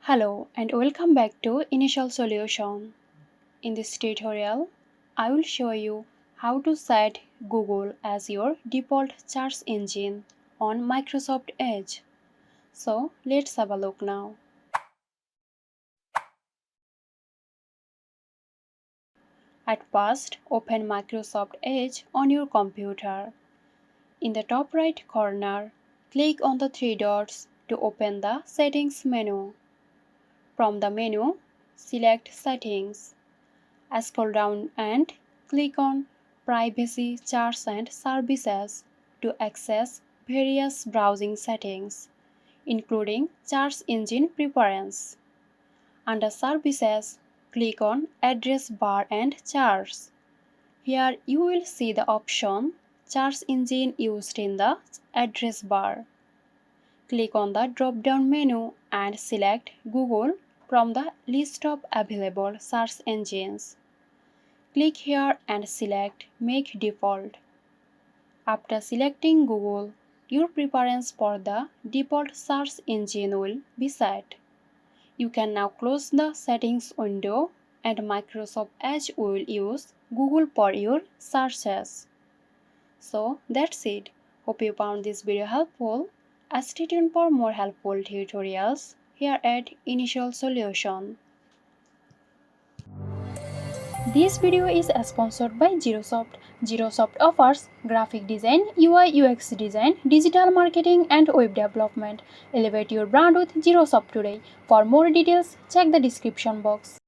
Hello and welcome back to Initial Solution. In this tutorial, I will show you how to set Google as your default search engine on Microsoft Edge. So let's have a look now. At first, open Microsoft Edge on your computer. In the top right corner, click on the three dots to open the Settings menu. From the menu, select Settings. Scroll down and click on Privacy, Charts and Services to access various browsing settings, including search engine preference. Under Services, click on Address Bar and Charts. Here you will see the option Search Engine used in the address bar. Click on the drop-down menu and select Google from the list of available search engines. Click here and select Make Default. After selecting Google, your preference for the default search engine will be set. You can now close the settings window and Microsoft Edge will use Google for your searches. So that's it. Hope you found this video helpful. Stay tuned for more helpful tutorials here at Initial Solution. This video is sponsored by Xirosoft. Xirosoft offers graphic design, UI UX design, digital marketing and web development. Elevate your brand with Xirosoft today. For more details, check the description box.